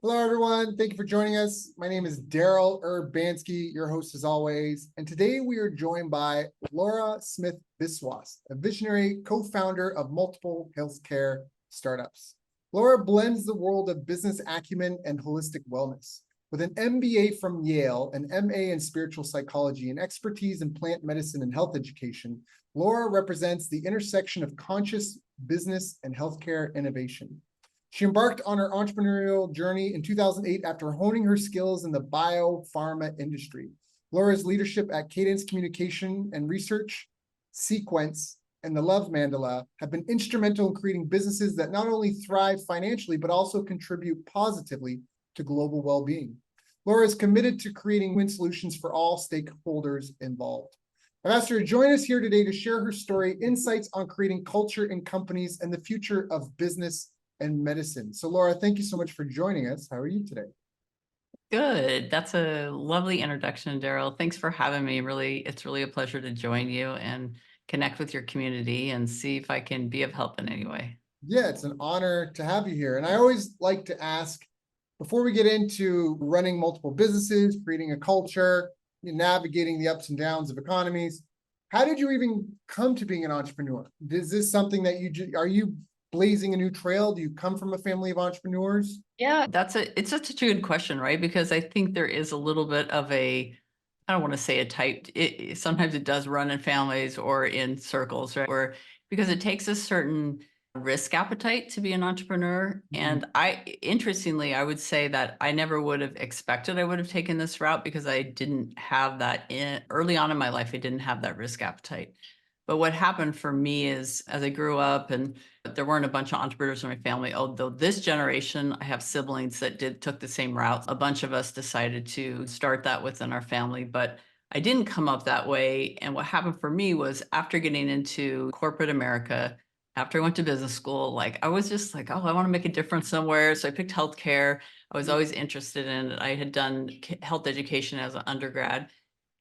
Hello, everyone. Thank you for joining us. My name is Daryl Urbanski, your host as always. And today we are joined by Laura Smith Biswas, a visionary co-founder of multiple healthcare startups. Laura blends the world of business acumen and holistic wellness. With an MBA from Yale, an MA in spiritual psychology, and expertise in plant medicine and health education, Laura represents the intersection of conscious business and healthcare innovation. She embarked on her entrepreneurial journey in 2008 after honing her skills in the biopharma industry. Laura's leadership at Cadence Communication and Research, Sequence, and the Love Mandala have been instrumental in creating businesses that not only thrive financially, but also contribute positively to global well-being. Laura is committed to creating win solutions for all stakeholders involved. I've asked her to join us here today to share her story, insights on creating culture in companies, and the future of business and medicine. So Laura, thank you so much for joining us. How are you today? Good. That's a lovely introduction, Daryl. Thanks for having me. It's really a pleasure to join you and connect with your community and see if I can be of help in any way. Yeah, it's an honor to have you here. And I always like to ask, before we get into running multiple businesses, creating a culture, navigating the ups and downs of economies, how did you even come to being an entrepreneur? Is this something that are you blazing a new trail? Do you come from a family of entrepreneurs? Yeah, it's such a good question, right? Because I think there is a little bit of I don't want to say a type, sometimes it does run in families or in circles, right? Because it takes a certain risk appetite to be an entrepreneur. And interestingly, I would say that I never would have expected I would have taken this route because I didn't have that early on in my life. I didn't have that risk appetite. But what happened for me is as I grew up and there weren't a bunch of entrepreneurs in my family, although this generation, I have siblings that took the same route. A bunch of us decided to start that within our family, but I didn't come up that way. And what happened for me was after getting into corporate America, after I went to business school, like I was just like, oh, I want to make a difference somewhere. So I picked healthcare. I was always interested in it. I had done health education as an undergrad.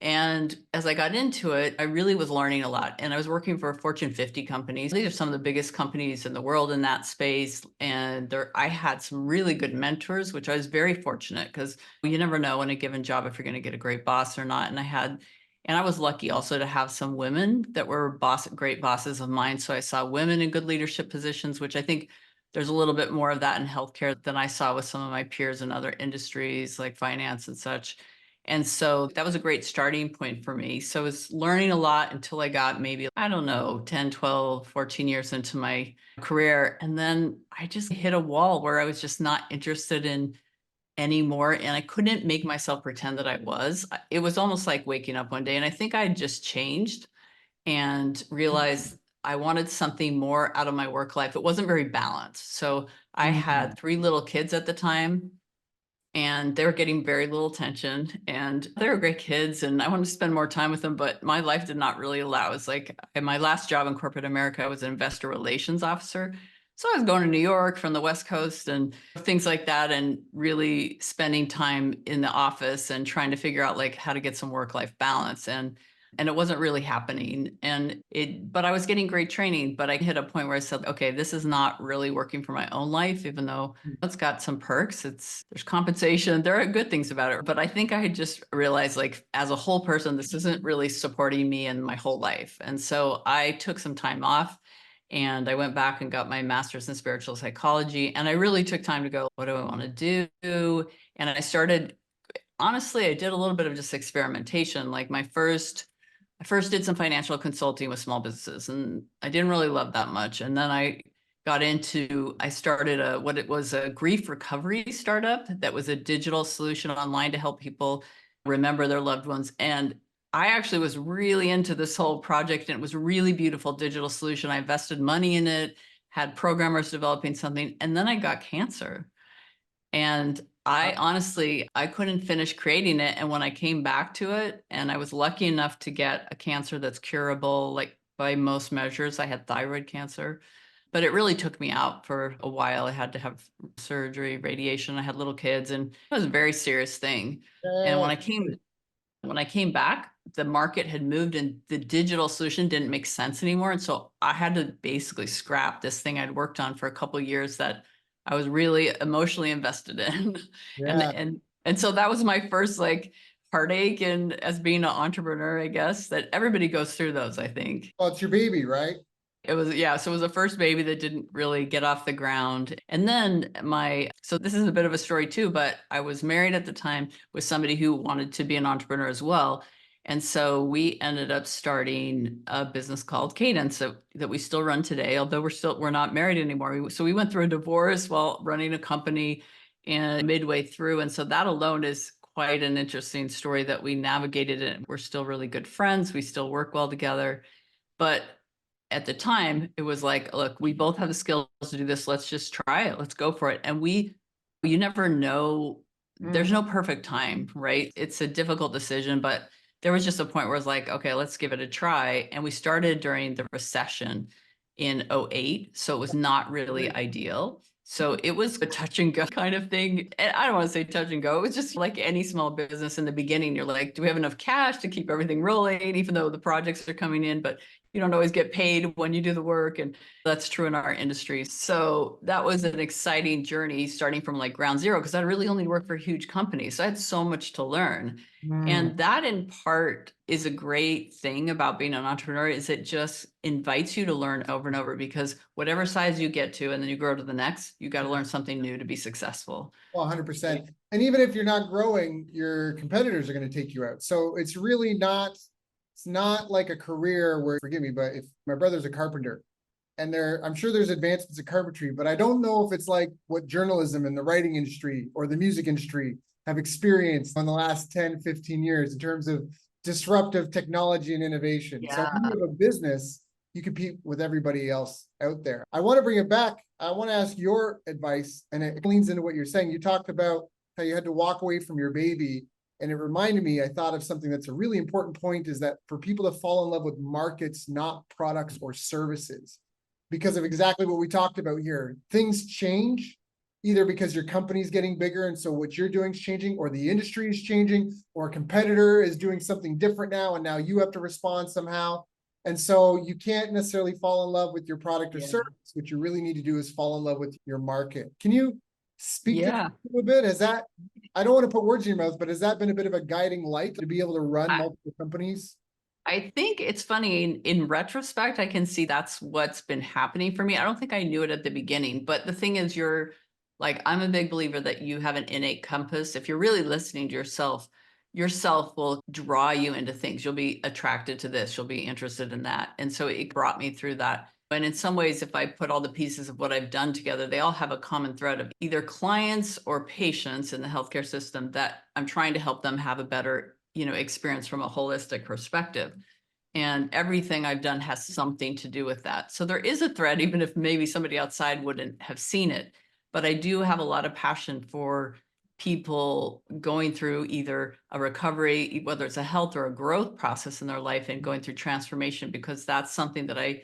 And as I got into it, I really was learning a lot. And I was working for Fortune 50 companies. These are some of the biggest companies in the world in that space. And I had some really good mentors, which I was very fortunate because you never know in a given job if you're going to get a great boss or not. And I was lucky also to have some women that were great bosses of mine. So I saw women in good leadership positions, which I think there's a little bit more of that in healthcare than I saw with some of my peers in other industries like finance and such. And so that was a great starting point for me. So I was learning a lot until I got maybe, I don't know, 10, 12, 14 years into my career. And then I just hit a wall where I was just not interested in anymore. And I couldn't make myself pretend that I was. It was almost like waking up one day. And I think I had just changed and realized I wanted something more out of my work life. It wasn't very balanced. So I had 3 little kids at the time and they were getting very little attention and they were great kids and I wanted to spend more time with them, but my life did not really allow. It's like in my last job in corporate America, I was an investor relations officer. So I was going to New York from the West Coast and things like that and really spending time in the office and trying to figure out like how to get some work-life balance. And it wasn't really happening. But I was getting great training, but I hit a point where I said, okay, this is not really working for my own life, even though it's got some perks. There's compensation. There are good things about it. But I think I had just realized like as a whole person, this isn't really supporting me in my whole life. And so I took some time off and I went back and got my master's in spiritual psychology. And I really took time to go, what do I want to do? And honestly, I did a little bit of just experimentation. Like I first did some financial consulting with small businesses and I didn't really love that much. And then I started what it was a grief recovery startup that was a digital solution online to help people remember their loved ones. And I actually was really into this whole project and it was a really beautiful digital solution. I invested money in it, had programmers developing something, and then I got cancer. And I couldn't finish creating it. And when I came back to it, and I was lucky enough to get a cancer that's curable, like by most measures, I had thyroid cancer, but it really took me out for a while. I had to have surgery, radiation. I had little kids, and it was a very serious thing. And when I came back, the market had moved and the digital solution didn't make sense anymore. And so I had to basically scrap this thing I'd worked on for a couple of years that I was really emotionally invested in. And, Yeah. and, and so that was my first like heartache. And as being an entrepreneur, I guess that everybody goes through those, I think. Well, it's your baby, right? It was, yeah. So it was the first baby that didn't really get off the ground. And then so this is a bit of a story too, but I was married at the time with somebody who wanted to be an entrepreneur as well. And so we ended up starting a business called Cadence that we still run today, although we're not married anymore. So we went through a divorce while running a company and midway through. And so that alone is quite an interesting story that we navigated it. We're still really good friends. We still work well together. But at the time, it was like, look, we both have the skills to do this. Let's just try it. Let's go for it. And you never know, there's Mm, no perfect time, right? It's a difficult decision, but there was just a point where it's like, okay, let's give it a try. And we started during the recession in '08. So it was not really great. ideal. So it was a touch and go kind of thing. And I don't want to say touch and go. It was just like any small business in the beginning. You're like, do we have enough cash to keep everything rolling, even though the projects are coming in? But you don't always get paid when you do the work. And that's true in our industry. So that was an exciting journey starting from like ground zero, because I really only worked for huge companies. So I had so much to learn. Mm, And that in part is a great thing about being an entrepreneur is it just invites you to learn over and over, because whatever size you get to and then you grow to the next, you got to learn something new to be successful. well, 100%. And even if you're not growing, your competitors are going to take you out. So it's really not, it's not like a career where, forgive me, but if my brother's a carpenter and I'm sure there's advancements in carpentry, but I don't know if it's like what journalism and the writing industry or the music industry have experienced in the last 10, 15 years in terms of disruptive technology and innovation. So Yeah. when you have a business, you compete with everybody else out there. I want to bring it back. I want to ask your advice, and it leans into what you're saying. You talked about how you had to walk away from your baby. And it reminded me, I thought of something that's a really important point, is that for people to fall in love with markets, not products or services, because of exactly what we talked about here. Things change either because your company's getting bigger and so what you're doing is changing, or the industry is changing, or a competitor is doing something different now and now you have to respond somehow. And so you can't necessarily fall in love with your product or Yeah. service. What you really need to do is fall in love with your market. Can you speak to that Yeah. a little bit? Has that, I don't want to put words in your mouth, but has that been a bit of a guiding light to be able to run I, multiple companies? I think it's funny in retrospect, I can see that's what's been happening for me. I don't think I knew it at the beginning, but the thing is, I'm a big believer that you have an innate compass. If you're really listening to yourself will draw you into things. You'll be attracted to this, you'll be interested in that. And so it brought me through that. And in some ways, if I put all the pieces of what I've done together, they all have a common thread of either clients or patients in the healthcare system that I'm trying to help them have a better, experience from a holistic perspective. And everything I've done has something to do with that. So there is a thread, even if maybe somebody outside wouldn't have seen it. But I do have a lot of passion for people going through either a recovery, whether it's a health or a growth process in their life, and going through transformation, because that's something that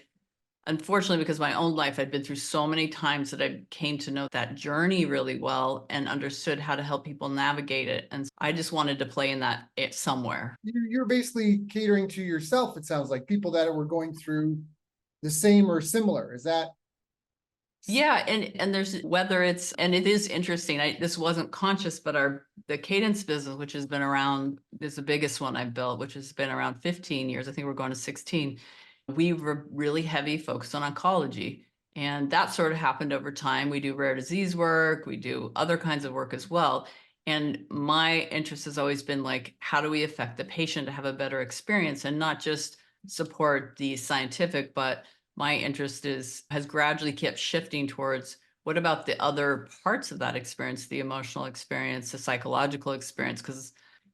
unfortunately, because my own life, I'd been through so many times that I came to know that journey really well and understood how to help people navigate it. And I just wanted to play in that somewhere. You're basically catering to yourself, it sounds like, people that were going through the same or similar. Is that? Yeah, and there's whether it's, and it is interesting. This wasn't conscious, but the Cadence business, which has been around, is the biggest one I've built, which has been around 15 years. I think we're going to 16. We were really heavy focused on oncology. And that sort of happened over time. We do rare disease work, we do other kinds of work as well. And my interest has always been like, how do we affect the patient to have a better experience and not just support the scientific, but my interest has gradually kept shifting towards what about the other parts of that experience, the emotional experience, the psychological experience, because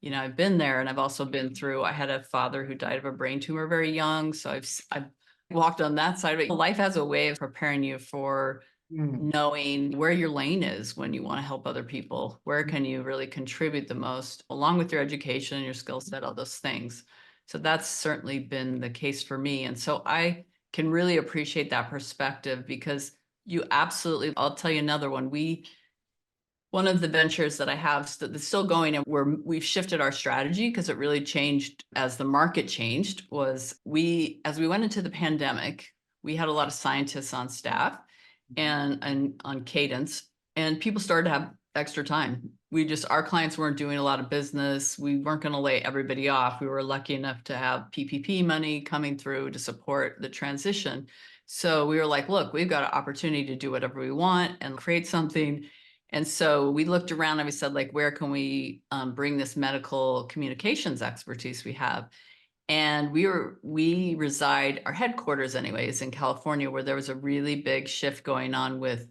I've been there, and I've also been through, I had a father who died of a brain tumor very young. So I've walked on that side of it. Life has a way of preparing you for Mm. knowing where your lane is when you want to help other people. Where can you really contribute the most, along with your education, your skill set, all those things. So that's certainly been the case for me. And so I can really appreciate that perspective, because you absolutely, I'll tell you another one. One of the ventures that I have that's still going, and we've shifted our strategy because it really changed as the market changed, was as we went into the pandemic, we had a lot of scientists on staff and on Cadence. and people started to have extra time. Our clients weren't doing a lot of business. We weren't going to lay everybody off. We were lucky enough to have PPP money coming through to support the transition. So we were like, look, we've got an opportunity to do whatever we want and create something. And so we looked around and we said, like, where can we bring this medical communications expertise we have? And we reside, our headquarters anyways, in California, where there was a really big shift going on with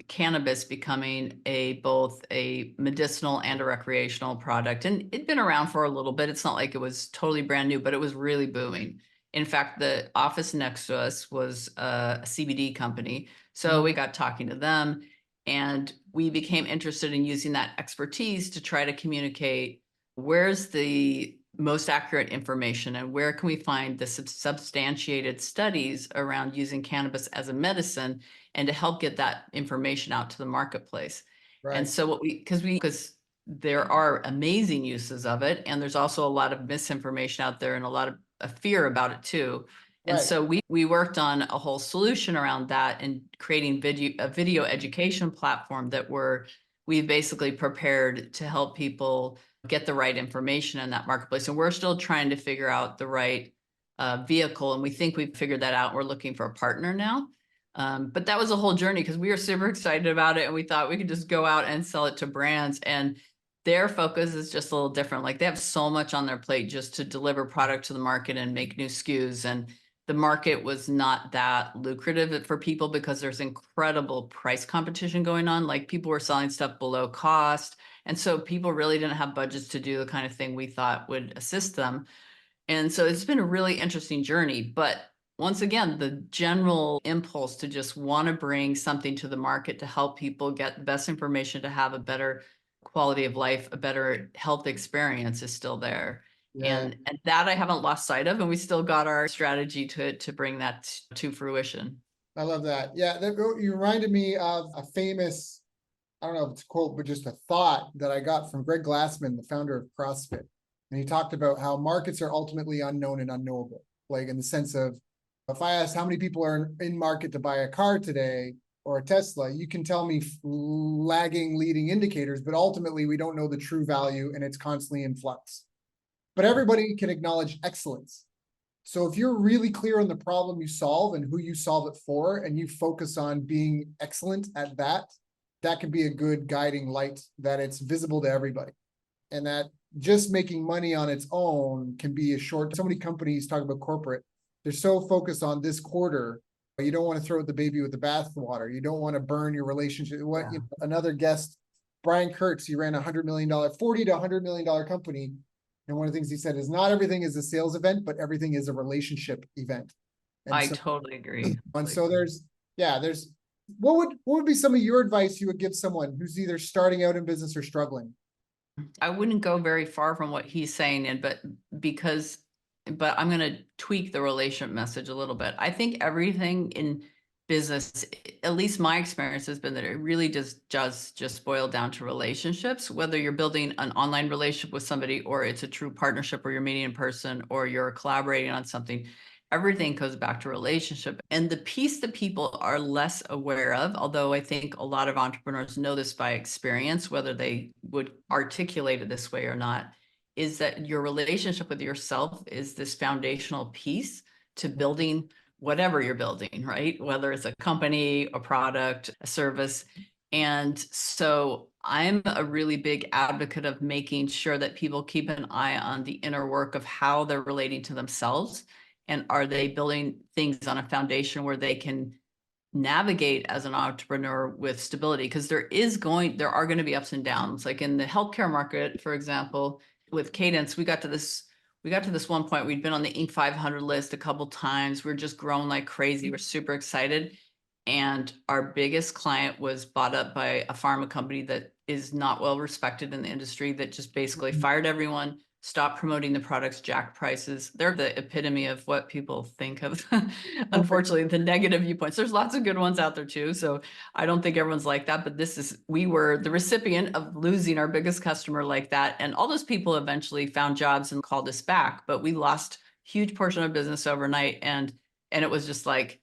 cannabis becoming both a medicinal and a recreational product. And it'd been around for a little bit. It's not like it was totally brand new, but it was really booming. In fact, the office next to us was a CBD company. So we got talking to them, and we became interested in using that expertise to try to communicate where's the most accurate information and where can we find the substantiated studies around using cannabis as a medicine, and to help get that information out to the marketplace. And Right. so because there are amazing uses of it, and there's also a lot of misinformation out there and a lot of fear about it too. And Right. so we worked on a whole solution around that and creating a video education platform that we've basically prepared to help people get the right information in that marketplace. And we're still trying to figure out the right vehicle. And we think we've figured that out. We're looking for a partner now. But that was a whole journey because we were super excited about it. And we thought we could just go out and sell it to brands. And their focus is just a little different. Like, they have so much on their plate just to deliver product to the market and make new SKUs. And the market was not that lucrative for people because there's incredible price competition going on. Like, people were selling stuff below cost. And so people really didn't have budgets to do the kind of thing we thought would assist them. And so it's been a really interesting journey. But once again, the general impulse to just want to bring something to the market to help people get the best information to have a better quality of life, a better health experience is still there. Yeah. And that I haven't lost sight of, and we still got our strategy to bring that to fruition. I love that. Yeah. You reminded me of a famous, I don't know if it's a quote, but just a thought that I got from Greg Glassman, the founder of CrossFit. And he talked about how markets are ultimately unknown and unknowable. Like, in the sense of, if I ask how many people are in market to buy a car today or a Tesla, you can tell me lagging leading indicators, but ultimately we don't know the true value, and it's constantly in flux. But everybody can acknowledge excellence. So if you're really clear on the problem you solve and who you solve it for, and you focus on being excellent at that, that can be a good guiding light, that it's visible to everybody. And that just making money on its own can be so many companies talk about corporate, they're so focused on this quarter, but you don't want to throw out the baby with the bathwater. You don't want to burn your relationship. Another guest, Brian Kurtz, he ran $100 million, $40 to $100 million company. And one of the things he said is, not everything is a sales event, but everything is a relationship event. And I totally agree. And so what would be some of your advice you would give someone who's either starting out in business or struggling? I wouldn't go very far from what he's saying, but I'm going to tweak the relationship message a little bit. I think everything in business, at least my experience has been that it really just boil down to relationships, whether you're building an online relationship with somebody, or it's a true partnership, or you're meeting in person, or you're collaborating on something. Everything goes back to relationship. And the piece that people are less aware of, although I think a lot of entrepreneurs know this by experience, whether they would articulate it this way or not, is that your relationship with yourself is this foundational piece to building whatever you're building, right? Whether it's a company, a product, a service. And so I'm a really big advocate of making sure that people keep an eye on the inner work of how they're relating to themselves. And are they building things on a foundation where they can navigate as an entrepreneur with stability? Because there are going to be ups and downs. Like in the healthcare market, for example, with Cadence, we got to this one point. We'd been on the Inc. 500 list a couple times. We're just growing like crazy. We're super excited. And our biggest client was bought up by a pharma company that is not well respected in the industry, that just basically fired everyone, stopped promoting the products, jacked prices. They're the epitome of what people think of, unfortunately, the negative viewpoints. There's lots of good ones out there too. So I don't think everyone's like that, but we were the recipient of losing our biggest customer like that. And all those people eventually found jobs and called us back, but we lost huge portion of business overnight. And it was just like,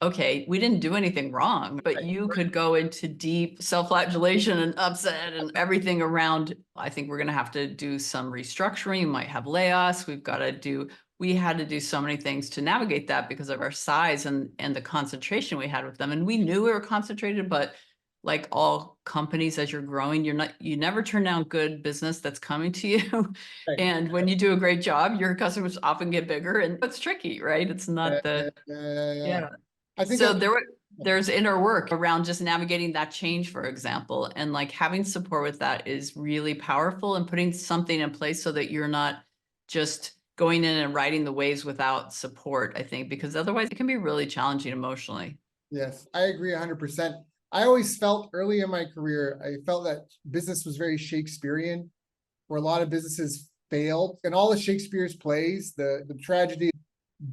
okay, we didn't do anything wrong, but Right. you could go into deep self-flagellation and upset and everything around. I think we're going to have to do some restructuring. You might have layoffs. We had to do so many things to navigate that because of our size and the concentration we had with them. And we knew we were concentrated, but like all companies, as you're growing, you never turn down good business that's coming to you. Right. And when you do a great job, your customers often get bigger, and it's tricky, right? It's Yeah, not yeah, the, yeah, yeah. yeah. I think So that's there's inner work around just navigating that change, for example, and like having support with that is really powerful, and putting something in place so that you're not just going in and riding the waves without support, I think, because otherwise it can be really challenging emotionally. yes, I agree 100%. I always felt early in my career, I felt that business was very Shakespearean, where a lot of businesses failed. And all of Shakespeare's plays, the tragedy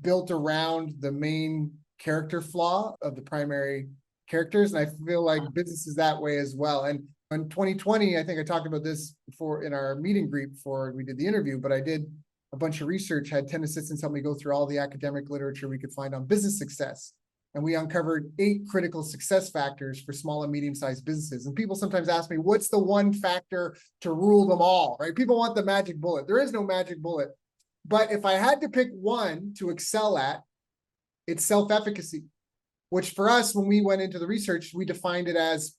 built around the main character flaw of the primary characters. And I feel like business is that way as well. And in 2020, I think I talked about this before in our meeting group before we did the interview, but I did a bunch of research, had 10 assistants help me go through all the academic literature we could find on business success. And we uncovered 8 critical success factors for small and medium-sized businesses. And people sometimes ask me, what's the one factor to rule them all, right? People want the magic bullet. There is no magic bullet. But if I had to pick one to excel at, it's self-efficacy, which for us, when we went into the research, we defined it as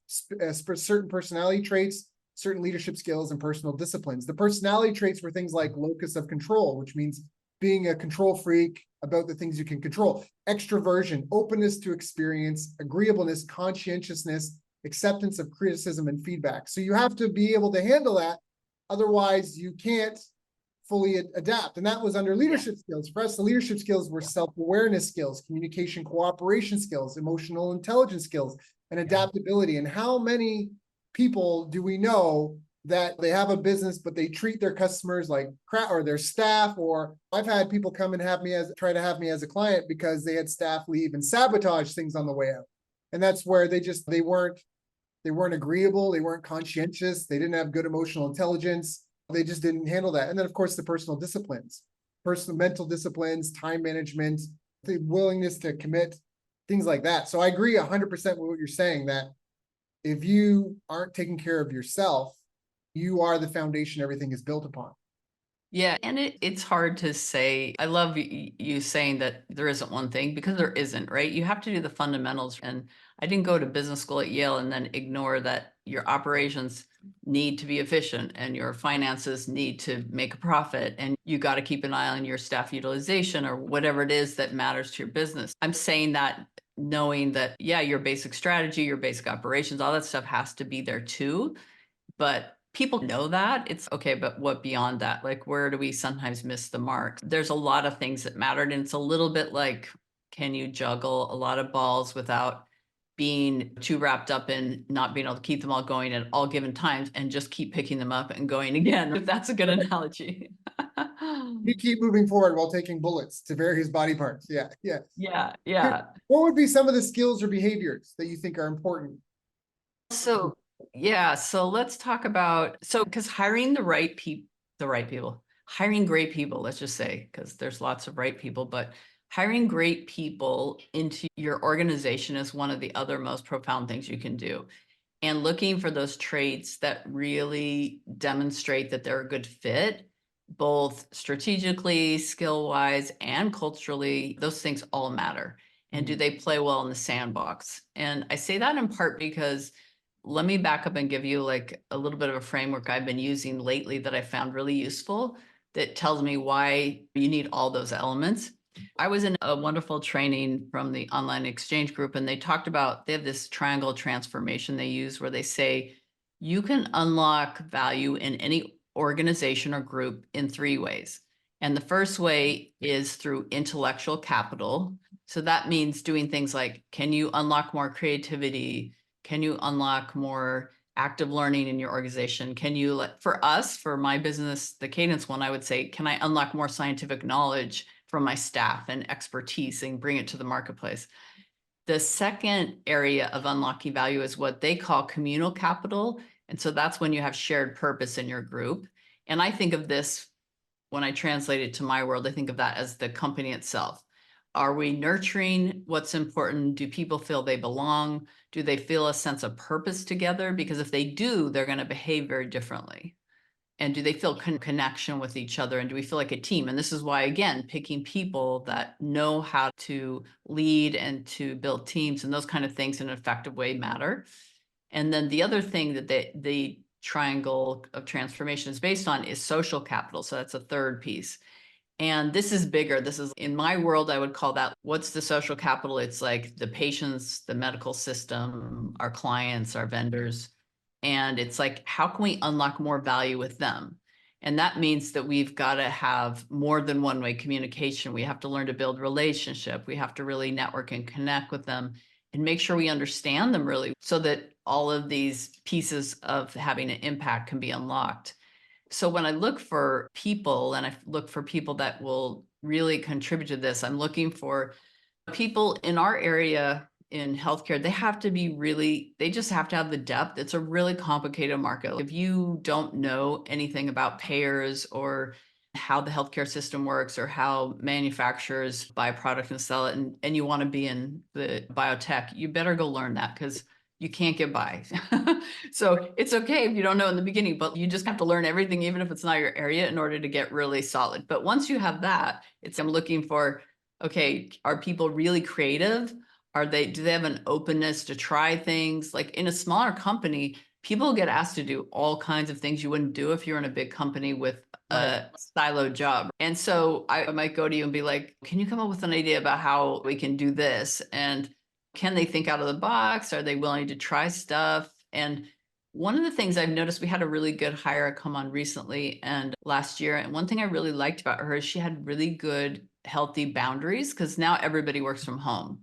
certain personality traits, certain leadership skills, and personal disciplines. The personality traits were things like locus of control, which means being a control freak about the things you can control, extroversion, openness to experience, agreeableness, conscientiousness, acceptance of criticism and feedback. So you have to be able to handle that. Otherwise, you can't fully adapt. And that was under leadership skills. For us, the leadership skills were self-awareness skills, communication, cooperation skills, emotional intelligence skills, and adaptability. And how many people do we know that they have a business, but they treat their customers like crap, or their staff, or I've had people come and try to have me as a client because they had staff leave and sabotage things on the way out. And that's where they weren't agreeable, they weren't conscientious, they didn't have good emotional intelligence, they just didn't handle that. And then of course the personal disciplines, personal mental disciplines, time management, the willingness to commit, things like that. So I agree 100% with what you're saying, that if you aren't taking care of yourself, you are the foundation everything is built upon. Yeah, and it's hard to say. I love you saying that there isn't one thing, because there isn't, right? You have to do the fundamentals. And I didn't go to business school at Yale and then ignore that your operations need to be efficient and your finances need to make a profit, and you got to keep an eye on your staff utilization or whatever it is that matters to your business. I'm saying that knowing that, yeah, your basic strategy, your basic operations, all that stuff has to be there too. But people know that. It's okay, but what beyond that? Like, where do we sometimes miss the mark? There's a lot of things that mattered, and it's a little bit like, can you juggle a lot of balls without being too wrapped up in not being able to keep them all going at all given times, and just keep picking them up and going again, if that's a good analogy. You keep moving forward while taking bullets to various body parts. Yeah, yeah. Yeah, yeah. What would be some of the skills or behaviors that you think are important? So, yeah, so let's talk about, so because hiring the right people, hiring great people, let's just say, because there's lots of right people, but hiring great people into your organization is one of the other most profound things you can do. And looking for those traits that really demonstrate that they're a good fit, both strategically, skill wise, and culturally, those things all matter. And do they play well in the sandbox? And I say that in part because, let me back up and give you like a little bit of a framework I've been using lately that I found really useful, that tells me why you need all those elements. I was in a wonderful training from the online exchange group, and they talked about, they have this triangle transformation they use where they say you can unlock value in any organization or group in 3 ways. And the first way is through intellectual capital. So that means doing things like, can you unlock more creativity? Can you unlock more active learning in your organization? Can you, for us, for my business, the Cadence one, I would say, can I unlock more scientific knowledge from my staff and expertise and bring it to the marketplace? The second area of unlocking value is what they call communal capital. And so that's when you have shared purpose in your group. And I think of this, when I translate it to my world, I think of that as the company itself. Are we nurturing what's important? Do people feel they belong? Do they feel a sense of purpose together? Because if they do, they're going to behave very differently. And do they feel connection with each other? And do we feel like a team? And this is why, again, picking people that know how to lead and to build teams and those kind of things in an effective way matter. And then the other thing that the triangle of transformation is based on is social capital. So that's a third piece. And this is bigger. This is, in my world, I would call that, what's the social capital? It's like the patients, the medical system, our clients, our vendors. And it's like, how can we unlock more value with them? And that means that we've got to have more than one-way communication. We have to learn to build relationship. We have to really network and connect with them and make sure we understand them really, so that all of these pieces of having an impact can be unlocked. So when I look for people and I look for people that will really contribute to this, I'm looking for people in our area in healthcare. They have to be really, they just have to have the depth. It's a really complicated market. If you don't know anything about payers or how the healthcare system works or how manufacturers buy product and sell it, and you want to be in the biotech, you better go learn that, because you can't get by. So it's okay if you don't know in the beginning, but you just have to learn everything, even if it's not your area, in order to get really solid. But once you have that, I'm looking for, okay, are people really creative? Do they have an openness to try things? Like in a smaller company, people get asked to do all kinds of things you wouldn't do if you're in a big company with a siloed job. And so I might go to you and be like, can you come up with an idea about how we can do this? And can they think out of the box? Are they willing to try stuff? And one of the things I've noticed, we had a really good hire come on recently and last year. And one thing I really liked about her is she had really good, healthy boundaries, because now everybody works from home.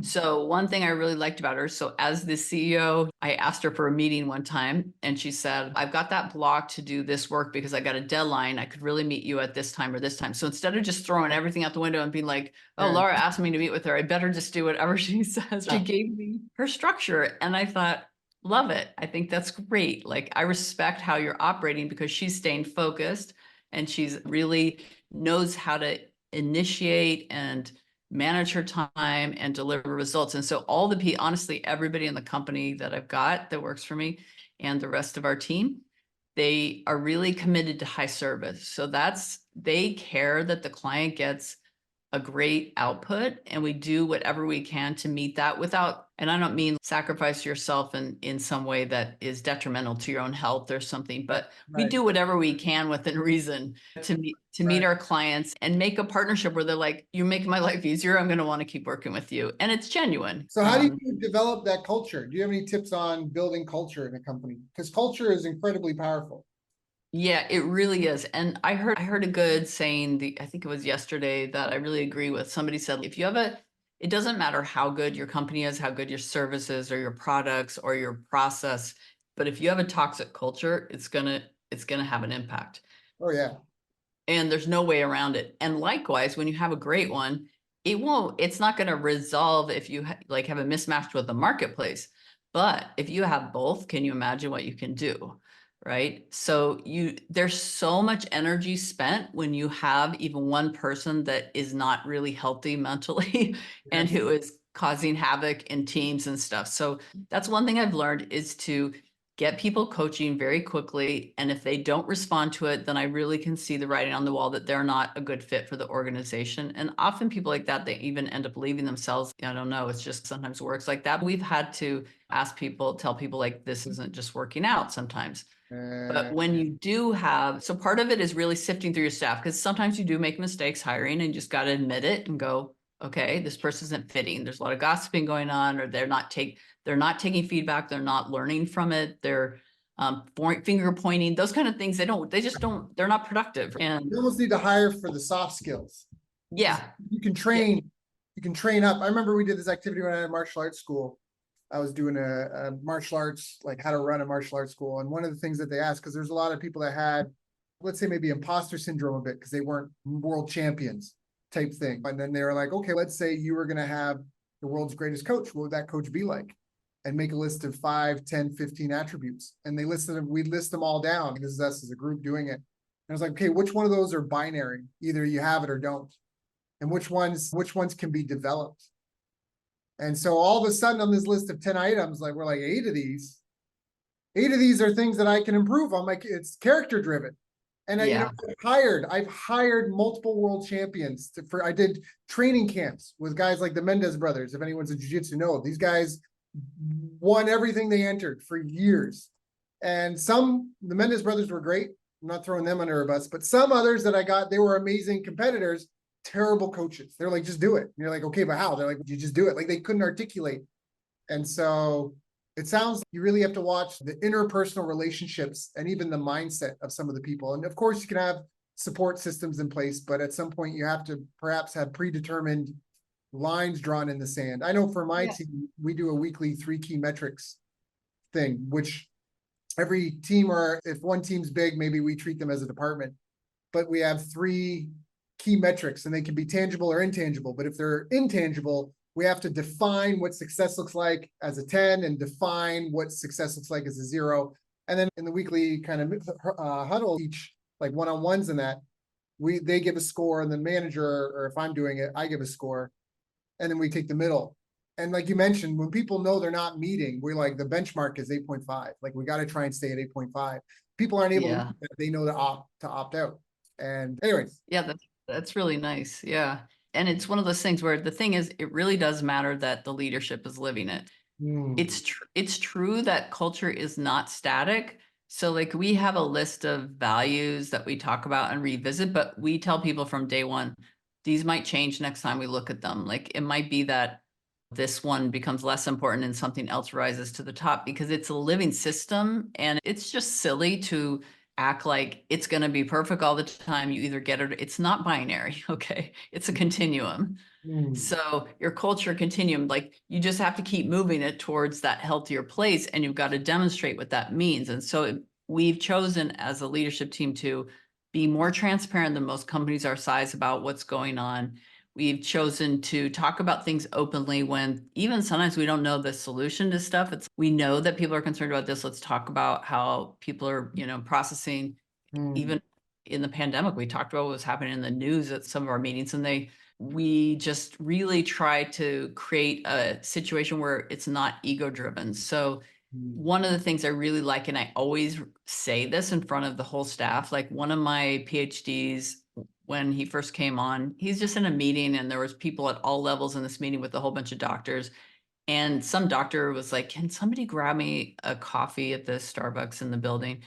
So one thing I really liked about her, so as the CEO, I asked her for a meeting one time and she said, I've got that block to do this work because I got a deadline. I could really meet you at this time or this time. So instead of just throwing everything out the window and being like, oh, Laura asked me to meet with her, I better just do whatever she says. She gave me her structure. And I thought, love it. I think that's great. Like, I respect how you're operating because she's staying focused and she's really knows how to initiate and manage her time and deliver results. And so honestly, everybody in the company that I've got that works for me and the rest of our team, they are really committed to high service. So they care that the client gets a great output, and we do whatever we can to meet that without, and I don't mean sacrifice yourself in some way that is detrimental to your own health or something, but we do whatever we can within reason to meet our clients and make a partnership where they're like, you're making my life easier. I'm going to want to keep working with you. And it's genuine. So how do you develop that culture? Do you have any tips on building culture in a company? Because culture is incredibly powerful. Yeah, it really is. And I heard a good saying, I think it was yesterday, that I really agree with. Somebody said, if you have it doesn't matter how good your company is, how good your services or your products or your process, but if you have a toxic culture, it's gonna have an impact. Oh yeah. And there's no way around it. And likewise, when you have a great one, it's not going to resolve if you have a mismatch with the marketplace. But if you have both, can you imagine what you can do? Right. So there's so much energy spent when you have even one person that is not really healthy mentally and who is causing havoc in teams and stuff. So that's one thing I've learned, is to get people coaching very quickly. And if they don't respond to it, then I really can see the writing on the wall that they're not a good fit for the organization. And often people like that, they even end up leaving themselves. I don't know. It's just sometimes works like that. We've had to tell people like, this isn't just working out sometimes. But when you do so part of it is really sifting through your staff, because sometimes you do make mistakes hiring and you just got to admit it and go, okay, this person isn't fitting. There's a lot of gossiping going on, or they're not taking feedback. They're not learning from it. They're finger pointing, those kind of things. They're not productive. And you almost need to hire for the soft skills. Yeah. You can train up. I remember we did this activity when I had martial arts school. I was doing a martial arts, like how to run a martial arts school. And one of the things that they asked, because there's a lot of people that had, let's say maybe imposter syndrome a bit, because they weren't world champions type thing. And then they were like, okay, let's say you were going to have the world's greatest coach. What would that coach be like? And make a list of 5, 10, 15 attributes. And we list them all down. This is us as a group doing it. And I was like, okay, which one of those are binary? Either you have it or don't. and which ones can be developed. And so all of a sudden on this list of 10 items, like we're like eight of these are things that I can improve on. Like it's character driven. And Yeah. I've hired multiple world champions I did training camps with guys like the Mendez brothers. If anyone's a jiu-jitsu know, these guys won everything they entered for years. And the Mendez brothers were great. I'm not throwing them under a bus, but some others that I got, they were amazing competitors, terrible coaches. They're like, just do it. And you're like, okay, but how? They're like, you just do it. Like they couldn't articulate. And so it sounds you really have to watch the interpersonal relationships and even the mindset of some of the people. And of course, you can have support systems in place, but at some point you have to perhaps have predetermined lines drawn in the sand. I know for my team, we do a weekly 3 key metrics thing, which every team, or if one team's big, maybe we treat them as a department, but we have 3 key metrics and they can be tangible or intangible. But if they're intangible, we have to define what success looks like as a 10 and define what success looks like as a 0. And then in the weekly kind of huddle, each like one-on-ones in that, they give a score, and the manager, or if I'm doing it, I give a score, and then we take the middle. And like you mentioned, when people know they're not meeting, we're like, the benchmark is 8.5. Like we got to try and stay at 8.5. People aren't able to, they know to opt out. And anyways. Yeah, that's really nice. Yeah. And it's one of those things where the thing is, it really does matter that the leadership is living it. It's true that culture is not static. So like we have a list of values that we talk about and revisit, but we tell people from day one, these might change next time we look at them. Like it might be that this one becomes less important and something else rises to the top because it's a living system, and it's just silly to act like it's going to be perfect all the time. You either get it, it's not binary. Okay. It's a continuum. So your culture continuum, like you just have to keep moving it towards that healthier place, and you've got to demonstrate what that means. And so we've chosen as a leadership team to be more transparent than most companies our size about what's going on. We've chosen to talk about things openly when even sometimes we don't know the solution to stuff. We know that people are concerned about this. Let's talk about how people are, processing. Even in the pandemic, we talked about what was happening in the news at some of our meetings, and we just really try to create a situation where it's not ego driven. So one of the things I really like, and I always say this in front of the whole staff, like one of my PhDs, when he first came on, he's just in a meeting and there was people at all levels in this meeting with a whole bunch of doctors. And some doctor was like, can somebody grab me a coffee at the Starbucks in the building?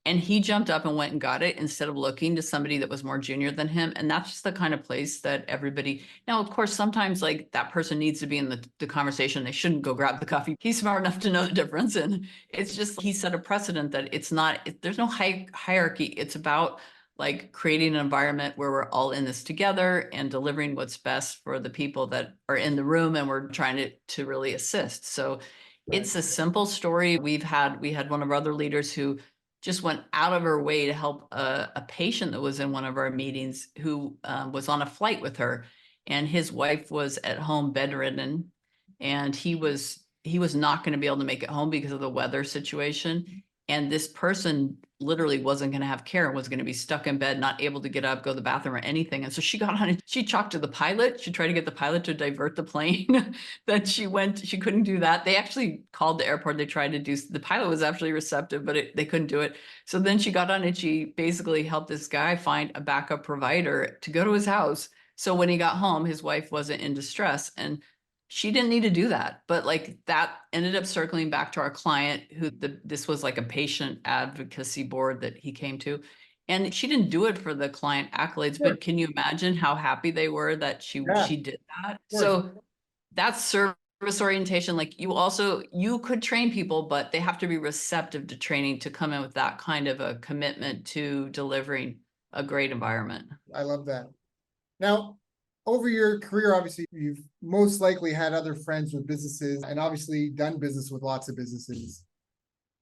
And he jumped up and went and got it instead of looking to somebody that was more junior than him. And that's just the kind of place that everybody, now, of course, sometimes like that person needs to be in the conversation. They shouldn't go grab the coffee. He's smart enough to know the difference. And it's just, he set a precedent that it's not, there's no hierarchy. It's about like creating an environment where we're all in this together and delivering what's best for the people that are in the room. And we're trying to really assist. So it's a simple story. We had one of our other leaders who just went out of her way to help a patient that was in one of our meetings who was on a flight with her, and his wife was at home bedridden, and he was not going to be able to make it home because of the weather situation. And this person literally wasn't going to have care and was going to be stuck in bed, not able to get up, go to the bathroom or anything. And so she got on it. She talked to the pilot. She tried to get the pilot to divert the plane. That she couldn't do that. They actually called the airport. They tried to the pilot was actually receptive, but they couldn't do it. So then she got on and she basically helped this guy find a backup provider to go to his house. So when he got home, his wife wasn't in distress. And she didn't need to do that, but like that ended up circling back to our client this was like a patient advocacy board that he came to. And she didn't do it for the client accolades, but can you imagine how happy they were that she did that? So that's service orientation. Like you could train people, but they have to be receptive to training to come in with that kind of a commitment to delivering a great environment. I love that. Now, over your career, obviously, you've most likely had other friends with businesses and obviously done business with lots of businesses.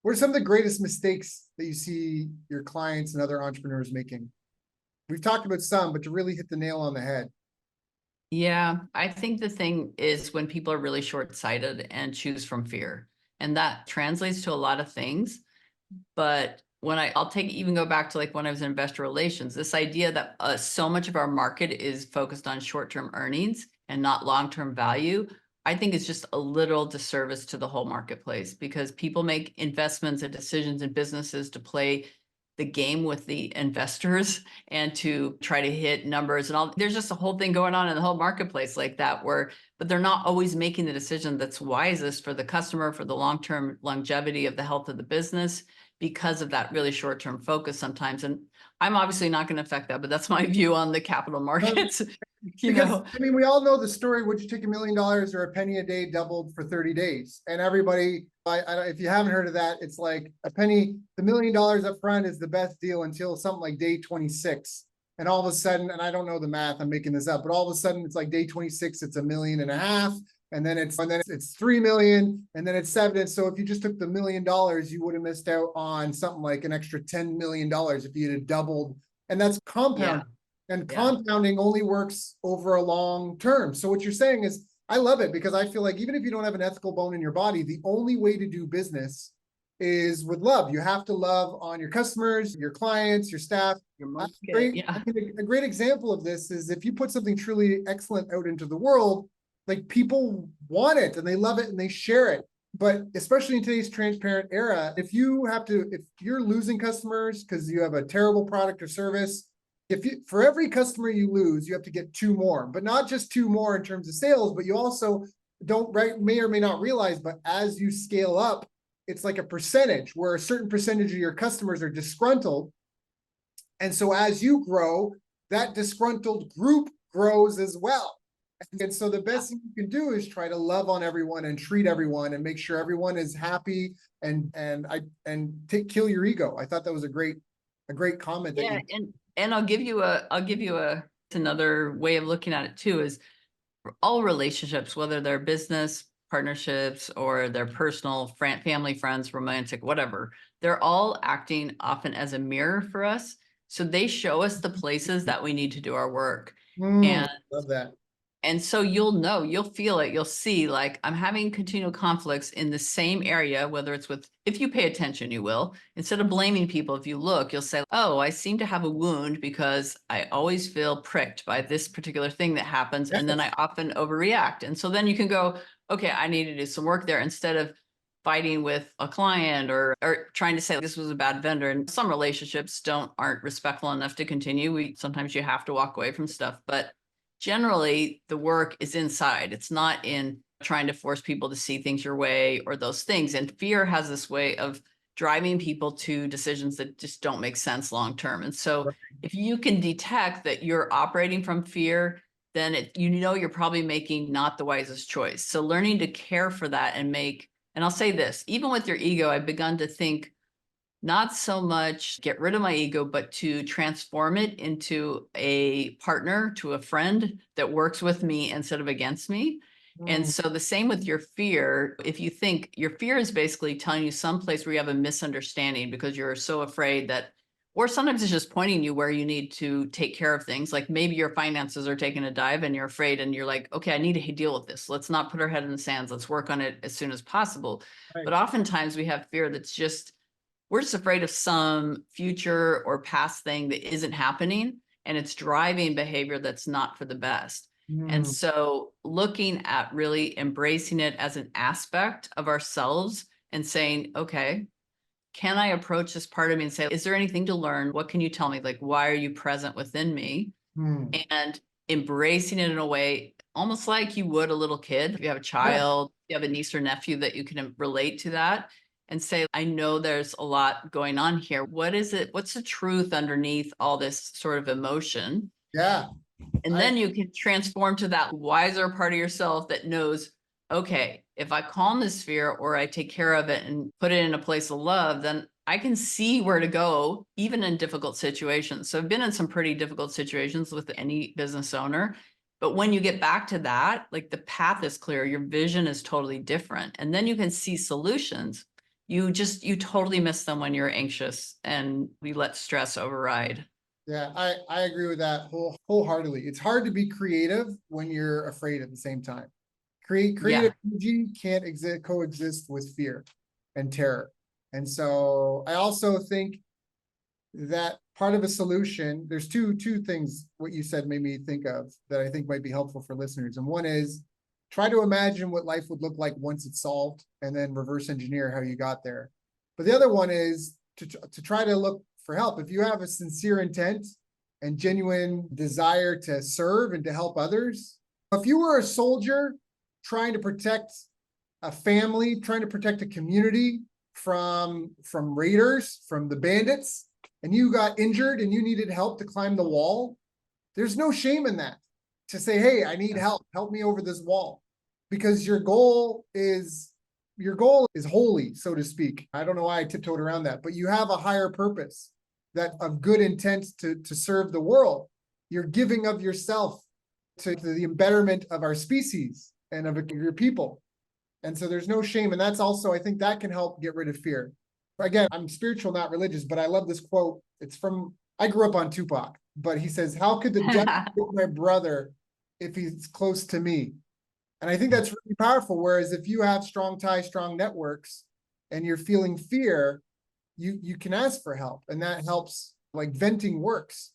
What are some of the greatest mistakes that you see your clients and other entrepreneurs making? We've talked about some, but to really hit the nail on the head. Yeah, I think the thing is when people are really short-sighted and choose from fear, and that translates to a lot of things. But I'll even go back to like when I was in investor relations, this idea that so much of our market is focused on short-term earnings and not long-term value, I think it's just a little disservice to the whole marketplace, because people make investments and decisions in businesses to play the game with the investors and to try to hit numbers and all. There's just a whole thing going on in the whole marketplace like that, but they're not always making the decision that's wisest for the customer, for the long-term longevity of the health of the business, because of that really short-term focus sometimes. And I'm obviously not going to affect that, but that's my view on the capital markets. Because I mean, we all know the story. Would you take $1 million or a penny a day doubled for 30 days? And everybody, if you haven't heard of that, it's like a penny, the $1 million up front is the best deal until something like day 26. And all of a sudden, and I don't know the math, I'm making this up, but all of a sudden it's like day 26, it's $1.5 million. And then it's 3 million, and then it's 7. And so if you just took the $1 million, you would have missed out on something like an extra $10 million if you had doubled. And that's compound. And compounding only works over a long term. So what you're saying is, I love it, because I feel like even if you don't have an ethical bone in your body, the only way to do business is with love. You have to love on your customers, your clients, your staff. Your market, I mean, a great example of this is if you put something truly excellent out into the world, like people want it and they love it and they share it. But especially in today's transparent era, if you're losing customers because you have a terrible product or service, for every customer you lose, you have to get 2 more, but not just 2 more in terms of sales, but you also may or may not realize, but as you scale up, it's like a percentage where a certain percentage of your customers are disgruntled. And so as you grow, that disgruntled group grows as well. And so the best thing you can do is try to love on everyone and treat everyone and make sure everyone is happy and kill your ego. I thought that was a great comment. And I'll give you another way of looking at it too, is all relationships, whether they're business partnerships or they're personal, family, friends, romantic, whatever, they're all acting often as a mirror for us. So they show us the places that we need to do our work. And love that. And so you'll feel it, you'll see, like, I'm having continual conflicts in the same area, whether it's if you pay attention, you will, instead of blaming people, if you look, you'll say, oh, I seem to have a wound because I always feel pricked by this particular thing that happens. And then I often overreact. And so then you can go, okay, I need to do some work there, instead of fighting with a client or trying to say this was a bad vendor. And some relationships aren't respectful enough to continue. Sometimes you have to walk away from stuff, but generally the work is inside. It's not in trying to force people to see things your way or those things. And fear has this way of driving people to decisions that just don't make sense long term. And so if you can detect that you're operating from fear, then you're probably making not the wisest choice. So learning to care for that and I'll say this, even with your ego, I've begun to think not so much get rid of my ego, but to transform it into a partner, to a friend that works with me instead of against me. And so the same with your fear. If you think your fear is basically telling you someplace where you have a misunderstanding because you're so afraid that, or sometimes it's just pointing you where you need to take care of things. Like maybe your finances are taking a dive and you're afraid and you're like, okay, I need to deal with this. Let's not put our head in the sands. Let's work on it as soon as possible. Right. But oftentimes we have fear that's just, we're just afraid of some future or past thing that isn't happening, and it's driving behavior that's not for the best. And so looking at really embracing it as an aspect of ourselves and saying, okay, can I approach this part of me and say, is there anything to learn? What can you tell me? Like, why are you present within me? And embracing it in a way, almost like you would a little kid. If you have a child, you have a niece or nephew that you can relate to that and say, I know there's a lot going on here. What is it? What's the truth underneath all this sort of emotion? And then you can transform to that wiser part of yourself that knows, okay, if I calm this fear or I take care of it and put it in a place of love, then I can see where to go, even in difficult situations. So I've been in some pretty difficult situations with any business owner. But when you get back to that, like the path is clear, your vision is totally different. And then you can see solutions. You totally miss them when you're anxious and we let stress override. Yeah, I agree with that wholeheartedly. It's hard to be creative when you're afraid at the same time. Creative energy can't coexist with fear and terror. And so I also think that part of a solution, there's two things what you said made me think of that I think might be helpful for listeners. And one is try to imagine what life would look like once it's solved and then reverse engineer how you got there. But the other one is to try to look for help. If you have a sincere intent and genuine desire to serve and to help others, if you were a soldier trying to protect a family, trying to protect a community from raiders, from the bandits, and you got injured and you needed help to climb the wall, there's no shame in that. To say, hey, I need help me over this wall. Because your goal is holy, so to speak. I don't know why I tiptoed around that, but you have a higher purpose that of good intent to serve the world. You're giving of yourself to the betterment of our species and of your people. And so there's no shame. And that's also, I think that can help get rid of fear. Again, I'm spiritual, not religious, but I love this quote. It's from, I grew up on Tupac, but he says, how could the devil hit my brother if he's close to me? And I think that's really powerful. Whereas if you have strong ties, strong networks, and you're feeling fear, you can ask for help. And that helps, like venting works,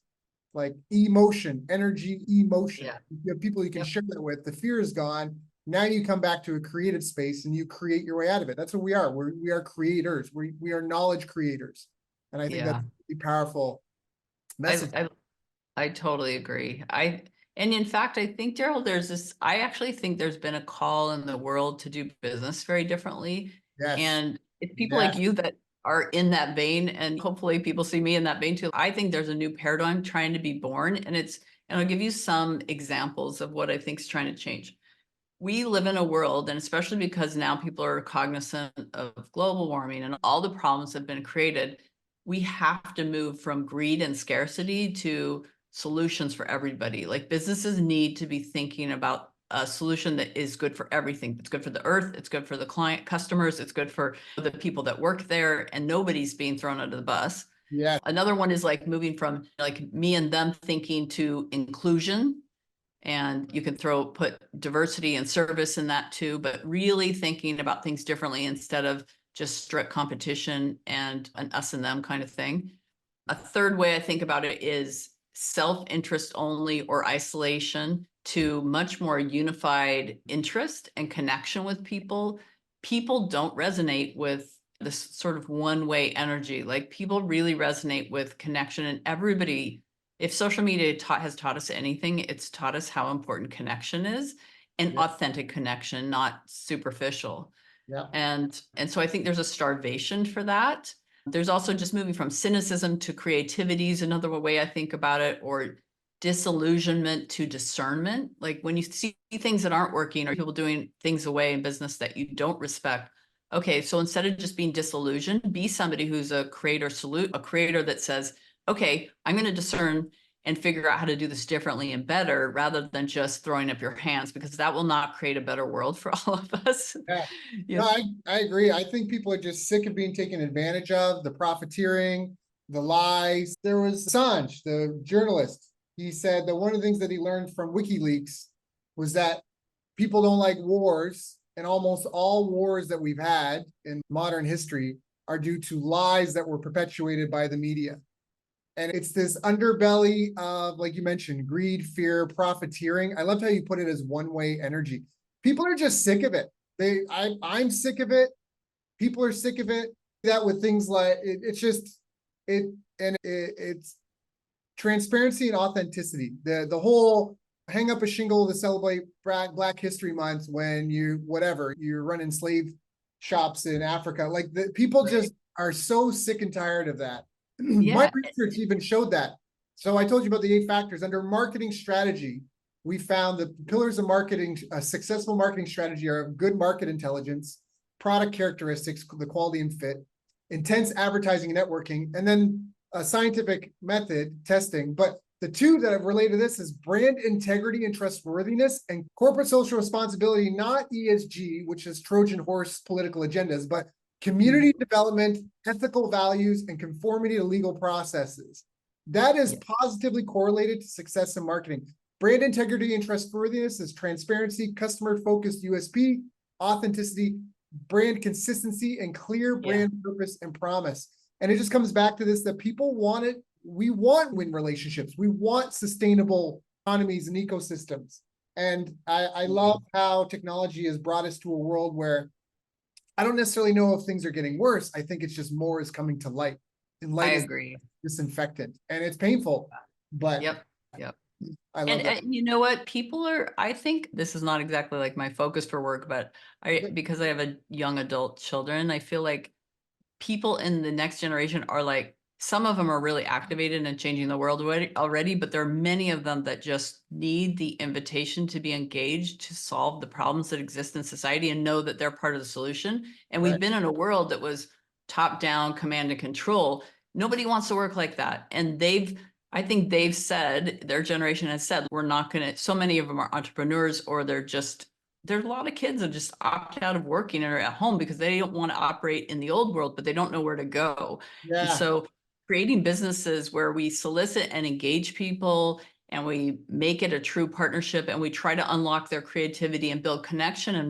like emotion, energy, emotion. Yeah. You have people you can share that with. The fear is gone. Now you come back to a creative space and you create your way out of it. That's what we are. We are creators. We are knowledge creators. And I think that's a really powerful message. I totally agree. And in fact, I think, Daryl, I actually think there's been a call in the world to do business very differently. Yes. And it's people like you that are in that vein, and hopefully people see me in that vein too. I think there's a new paradigm trying to be born, and I'll give you some examples of what I think is trying to change. We live in a world, and especially because now people are cognizant of global warming and all the problems that have been created, we have to move from greed and scarcity to solutions for everybody. Like businesses need to be thinking about a solution that is good for everything. It's good for the earth, it's good for the client customers, it's good for the people that work there, and nobody's being thrown under the bus. Yeah. Another one is like moving from like me and them thinking to inclusion. And you can put diversity and service in that too, but really thinking about things differently instead of just strict competition and an us and them kind of thing. A third way I think about it is self-interest only or isolation to much more unified interest and connection with people. People don't resonate with this sort of one-way energy. Like people really resonate with connection, and everybody, if social media has taught us anything, it's taught us how important connection is, and authentic connection, not superficial. Yeah. And so I think there's a starvation for that. There's also just moving from cynicism to creativity is another way I think about it, or disillusionment to discernment. Like when you see things that aren't working or people doing things away in business that you don't respect. Okay, so instead of just being disillusioned, be somebody who's a creator that says, okay, I'm going to discern and figure out how to do this differently and better, rather than just throwing up your hands, because that will not create a better world for all of us. Yeah. No, I agree. I think people are just sick of being taken advantage of, the profiteering, the lies. There was Assange, the journalist. He said that one of the things that he learned from WikiLeaks was that people don't like wars, and almost all wars that we've had in modern history are due to lies that were perpetuated by the media. And it's this underbelly of, like you mentioned, greed, fear, profiteering. I loved how you put it as one-way energy. People are just sick of it. I'm sick of it. People are sick of it. That with things like it's transparency and authenticity. The whole hang up a shingle to celebrate Black History Month when you're running slave shops in Africa. Like the people just are so sick and tired of that. My research even showed that. So I told you about the 8 factors under marketing strategy. We found the pillars of marketing, a successful marketing strategy are good market intelligence, product characteristics, the quality and fit, intense advertising and networking, and then a scientific method testing. But the 2 that are related to this is brand integrity and trustworthiness, and corporate social responsibility, not ESG, which is Trojan horse political agendas, but community development, ethical values, and conformity to legal processes. That is positively correlated to success in marketing. Brand integrity and trustworthiness is transparency, customer-focused USP, authenticity, brand consistency, and clear brand purpose and promise. And it just comes back to this, that people want it. We want win relationships. We want sustainable economies and ecosystems. And I love how technology has brought us to a world where I don't necessarily know if things are getting worse. I think it's just more is coming to light. And I light is agree. disinfectant. And it's painful, but Yep. Yep. I love that. And you know what? People are, I think this is not exactly like my focus for work, but because I have a young adult children, I feel like people in the next generation are like, some of them are really activated and changing the world already, but there are many of them that just need the invitation to be engaged to solve the problems that exist in society and know that they're part of the solution. And we've Right. been in a world that was top down, command and control. Nobody wants to work like that. And I think they've said, their generation has said, we're not going to, so many of them are entrepreneurs, or there's a lot of kids that just opt out of working or at home because they don't want to operate in the old world, but they don't know where to go. And Yeah. so creating businesses where we solicit and engage people and we make it a true partnership and we try to unlock their creativity and build connection and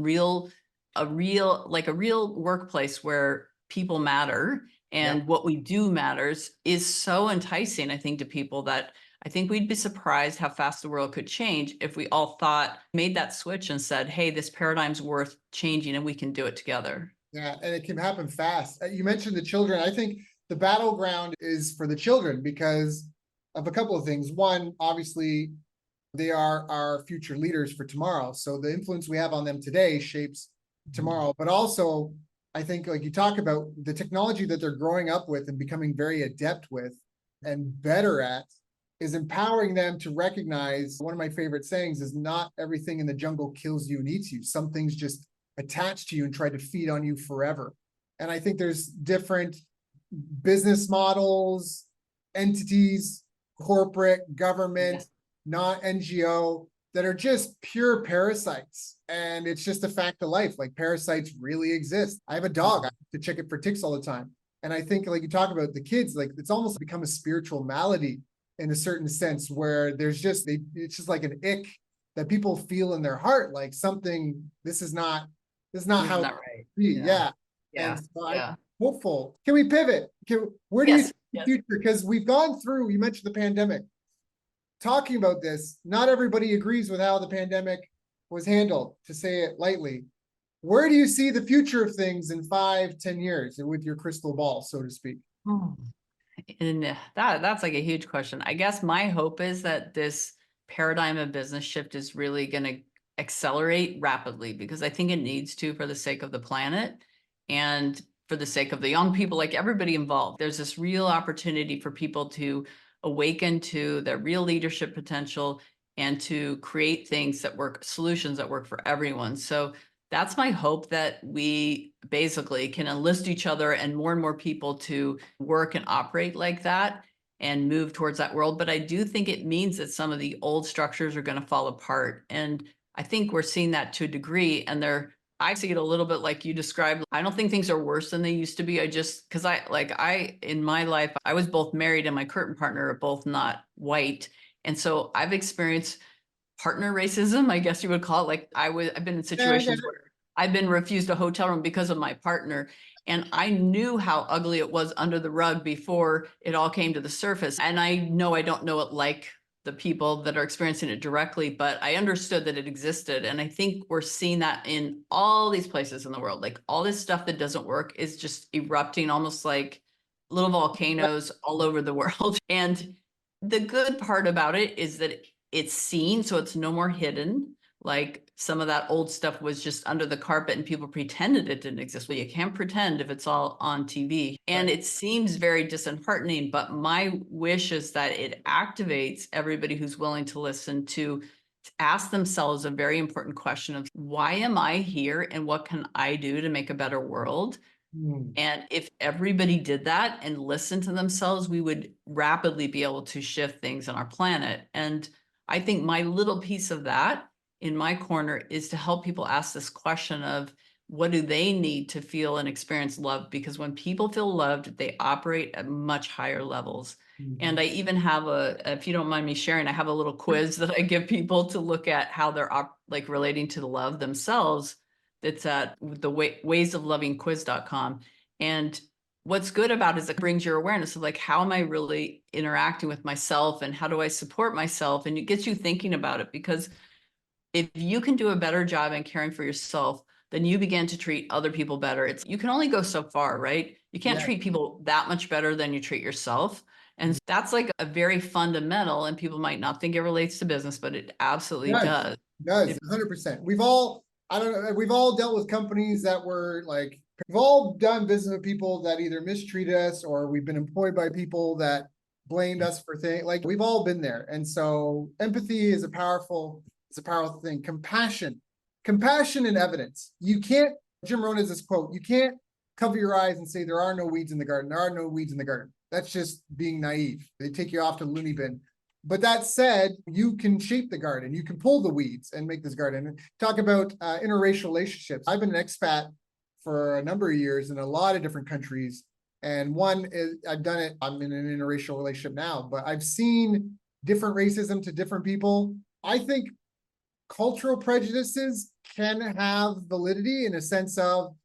a real workplace where people matter Yeah. and what we do matters is so enticing, I think, to people that I think we'd be surprised how fast the world could change if we all made that switch and said, hey, this paradigm's worth changing and we can do it together. Yeah. And it can happen fast. You mentioned the children. I think the battleground is for the children because of a couple of things. One, obviously, they are our future leaders for tomorrow. So the influence we have on them today shapes tomorrow. But also, I think, like you talk about, the technology that they're growing up with and becoming very adept with and better at is empowering them to recognize, one of my favorite sayings is, not everything in the jungle kills you and eats you. Some things just attach to you and try to feed on you forever. And I think there's different business models, entities, corporate, government, not NGO, that are just pure parasites. And it's just a fact of life. Like, parasites really exist. I have a dog. I have to check it for ticks all the time. And I think, like you talk about the kids, like it's almost become a spiritual malady in a certain sense, where it's just like an ick that people feel in their heart, like something, this is not how Not right. yeah. Yeah. And so I'm Yeah. hopeful. Can we pivot? Where do you Yes. see the Yes. future? Because we've gone through, you mentioned the pandemic, talking about this, not everybody agrees with how the pandemic was handled, to say it lightly. Where do you see the future of things in 5, 10 years, and with your crystal ball, so to speak? Oh. And that's like a huge question. I guess my hope is that this paradigm of business shift is really going to accelerate rapidly, because I think it needs to, for the sake of the planet and for the sake of the young people, like everybody involved. There's this real opportunity for people to awaken to their real leadership potential and to create things that work, solutions that work for everyone. So that's my hope, that we basically can enlist each other and more people to work and operate like that and move towards that world. But I do think it means that some of the old structures are going to fall apart. And I think we're seeing that to a degree. And I see it a little bit like you described. I don't think things are worse than they used to be. Because in my life, I was both married and my current partner are both not white. And so I've experienced partner racism, I guess you would call it. Like I've been in situations where I've been refused a hotel room because of my partner. And I knew how ugly it was under the rug before it all came to the surface. And I know I don't know it like the people that are experiencing it directly, but I understood that it existed. And I think we're seeing that in all these places in the world. Like, all this stuff that doesn't work is just erupting almost like little volcanoes all over the world. And the good part about it is that it's seen, so it's no more hidden. Like, some of that old stuff was just under the carpet and people pretended it didn't exist. Well, you can't pretend if it's all on TV. And it seems very disheartening, but my wish is that it activates everybody who's willing to listen to ask themselves a very important question of, why am I here and what can I do to make a better world? And if everybody did that and listened to themselves, we would rapidly be able to shift things on our planet. And I think my little piece of that in my corner is to help people ask this question of, what do they need to feel and experience love? Because when people feel loved, they operate at much higher levels. And I even have if you don't mind me sharing, I have a little quiz that I give people to look at how they're like relating to the love themselves. It's at the waysoflovingquiz.com. And what's good about it is it brings your awareness of like, how am I really interacting with myself and how do I support myself? And it gets you thinking about it, because if you can do a better job in caring for yourself, then you begin to treat other people better. You can only go so far, right? You can't Yeah. treat people that much better than you treat yourself. And that's like a very fundamental, and people might not think it relates to business, but it absolutely Does, does. does 100%. We've all, I don't know, we've all dealt with companies that were like, we've all done business with people that either mistreated us or we've been employed by people that blamed us for things. Like we've all been there. And so empathy is it's a powerful thing. Compassion and evidence. You can't, Jim Rohn has this quote, you can't cover your eyes and say there are no weeds in the garden. There are no weeds in the garden. That's just being naive. They take you off to the loony bin. But that said, you can shape the garden. You can pull the weeds and make this garden. And talk about interracial relationships. I've been an expat for a number of years in a lot of different countries. And one is, I've done it, I'm in an interracial relationship now, but I've seen different racism to different people. I think cultural prejudices can have validity in a sense of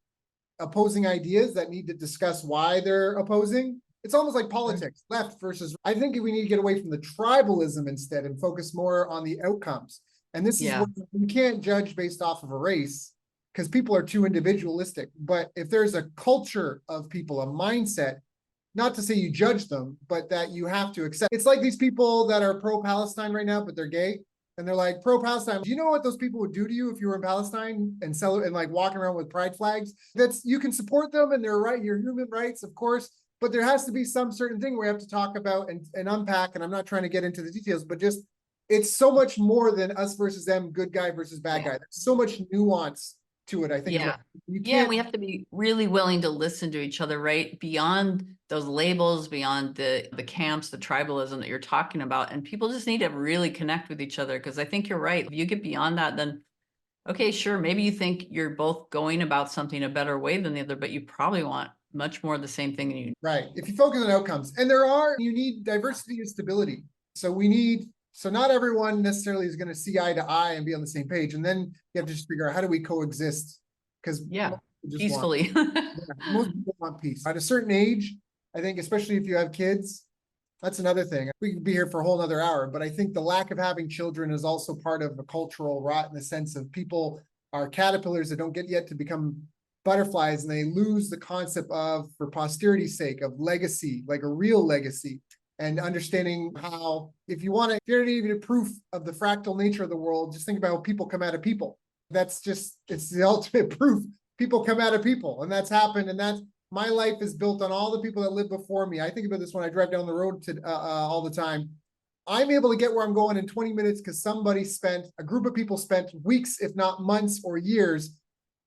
opposing ideas that need to discuss why they're opposing. It's almost like politics, left versus. I think we need to get away from the tribalism instead and focus more on the outcomes. And this is what you can't judge based off of a race because people are too individualistic. But if there's a culture of people, a mindset, not to say you judge them, but that you have to accept. It's like these people that are pro-Palestine right now, but they're gay. And they're like pro-Palestine. Do you know what those people would do to you if you were in Palestine and sell and like walking around with pride flags? That's, you can support them and they're right, your human rights, of course, but there has to be some certain thing we have to talk about and unpack. And I'm not trying to get into the details, but just it's so much more than us versus them, good guy versus bad guy. There's so much nuance to it, I think. You Yeah, can't, we have to be really willing to listen to each other, right? Beyond those labels, beyond the camps, the tribalism that you're talking about. And people just need to really connect with each other. Because I think you're right. If you get beyond that, then okay, sure, maybe you think you're both going about something a better way than the other, but you probably want much more of the same thing than you. right. If you focus on outcomes, and you need diversity and stability. So not everyone necessarily is going to see eye to eye and be on the same page. And then you have to just figure out how do we coexist? Because Peacefully. most people want peace. At a certain age, I think, especially if you have kids, that's another thing. We could be here for a whole nother hour, but I think the lack of having children is also part of a cultural rot in the sense of people are caterpillars that don't get yet to become butterflies, and they lose the concept of, for posterity's sake, of legacy, like a real legacy, and understanding how, if you're even proof of the fractal nature of the world, just think about how people come out of people. It's the ultimate proof. People come out of people, and that's happened, and that's, my life is built on all the people that lived before me. I think about this when I drive down the road all the time. I'm able to get where I'm going in 20 minutes because a group of people spent weeks, if not months or years,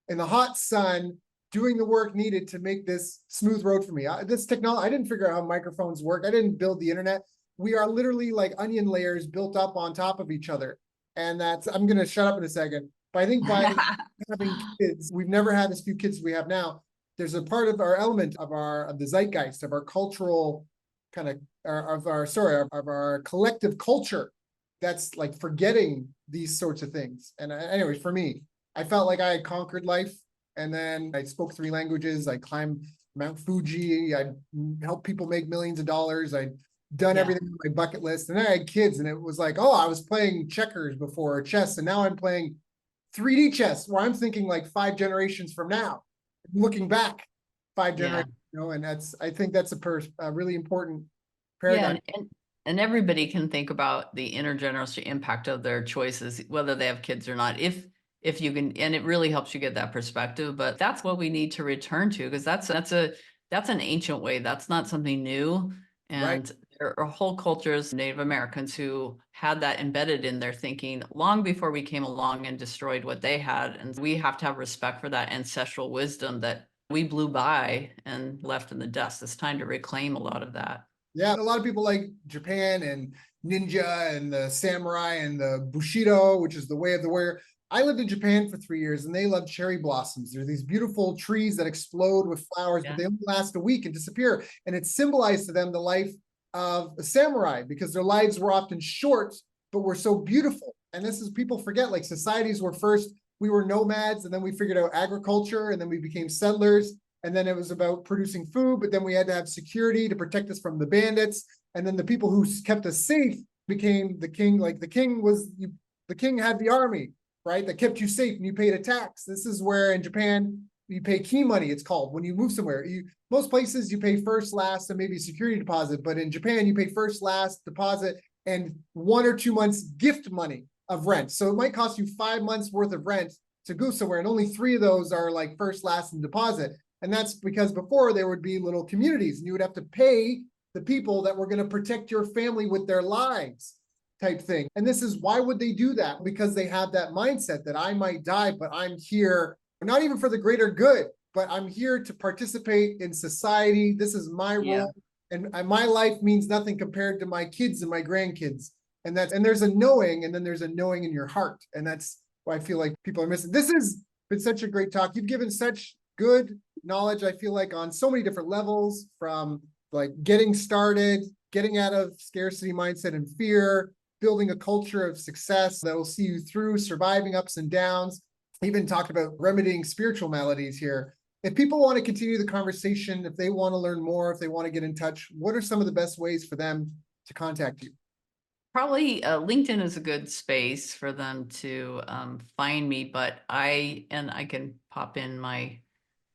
in the hot sun doing the work needed to make this smooth road for me. This technology, I didn't figure out how microphones work. I didn't build the internet. We are literally like onion layers built up on top of each other. And I'm going to shut up in a second. But I think by having kids, we've never had as few kids as we have now. There's a part of our element of the zeitgeist, of our cultural kind of, of our collective culture that's like forgetting these sorts of things. And anyways, for me, I felt like I had conquered life. And then I spoke 3 languages. I climbed Mount Fuji. I helped people make millions of dollars. I'd done everything on my bucket list. And then I had kids, and it was like, oh, I was playing checkers before, or chess, and now I'm playing 3D chess, where I'm thinking like 5 generations from now, looking back 5 generations, and I think that's a really important paradigm. And everybody can think about the intergenerational impact of their choices, whether they have kids or not. If you can, and it really helps you get that perspective. But that's what we need to return to, because that's an ancient way. That's not something new. And there are whole cultures, Native Americans, who had that embedded in their thinking long before we came along and destroyed what they had. And we have to have respect for that ancestral wisdom that we blew by and left in the dust. It's time to reclaim a lot of that. Yeah, a lot of people like Japan and ninja and the samurai and the Bushido, which is the way of the warrior. I lived in Japan for 3 years, and they love cherry blossoms. They're these beautiful trees that explode with flowers, but they only last a week and disappear. And it symbolized to them the life of a samurai, because their lives were often short, but were so beautiful. And this is, people forget, like societies were first, we were nomads, and then we figured out agriculture, and then we became settlers. And then it was about producing food, but then we had to have security to protect us from the bandits. And then the people who kept us safe became the king. Like the king had the army, right? That kept you safe and you paid a tax. This is where in Japan, you pay key money, it's called, when you move somewhere. Most places you pay first, last, and maybe security deposit. But in Japan, you pay first, last, deposit, and 1 or 2 months gift money of rent. So it might cost you 5 months worth of rent to go somewhere. And only 3 of those are like first, last, and deposit. And that's because before there would be little communities and you would have to pay the people that were going to protect your family with their lives type thing. And this is why would they do that? Because they have that mindset that I might die, but I'm here, not even for the greater good, but I'm here to participate in society. This is my role. And my life means nothing compared to my kids and my grandkids. And there's a knowing, and then there's a knowing in your heart. And that's why I feel like people are missing. This has been such a great talk. You've given such good knowledge, I feel like, on so many different levels, from like getting started, getting out of scarcity mindset and fear, building a culture of success that will see you through, surviving ups and downs. Even talked about remedying spiritual maladies here. If people want to continue the conversation, if they want to learn more, if they want to get in touch, what are some of the best ways for them to contact you? Probably LinkedIn is a good space for them to find me, but I can pop in my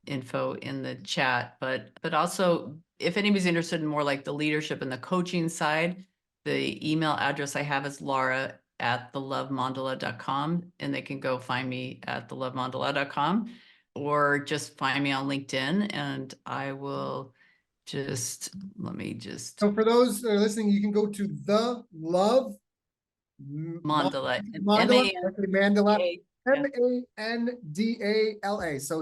info in the chat, but also if anybody's interested in more like the leadership and the coaching side, the email address I have is laura@thelovemandala.com, and they can go find me at thelovemandala.com or just find me on LinkedIn, and I will let me just So for those that are listening, you can go to the Love Mandala, Mandala, okay, Mandala, yeah. Mandala. So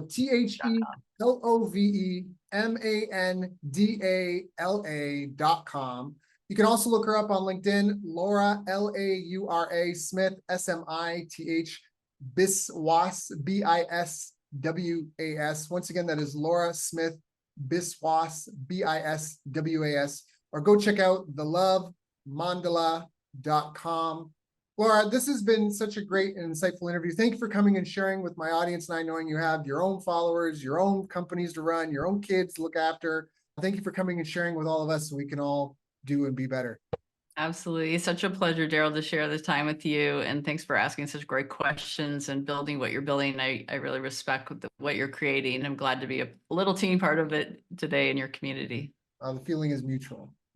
TheLoveMandala.com. You can also look her up on LinkedIn, Laura, Laura Smith, Smith, Biswas, Biswas. Once again, that is Laura Smith Biswas, Biswas. Or go check out thelovemandala.com. Laura, this has been such a great and insightful interview. Thank you for coming and sharing with my audience and I, knowing you have your own followers, your own companies to run, your own kids to look after. Thank you for coming and sharing with all of us so we can all do and be better. Absolutely. It's such a pleasure, Daryl, to share this time with you. And thanks for asking such great questions and building what you're building. I really respect what you're creating. I'm glad to be a little teeny part of it today in your community. The feeling is mutual.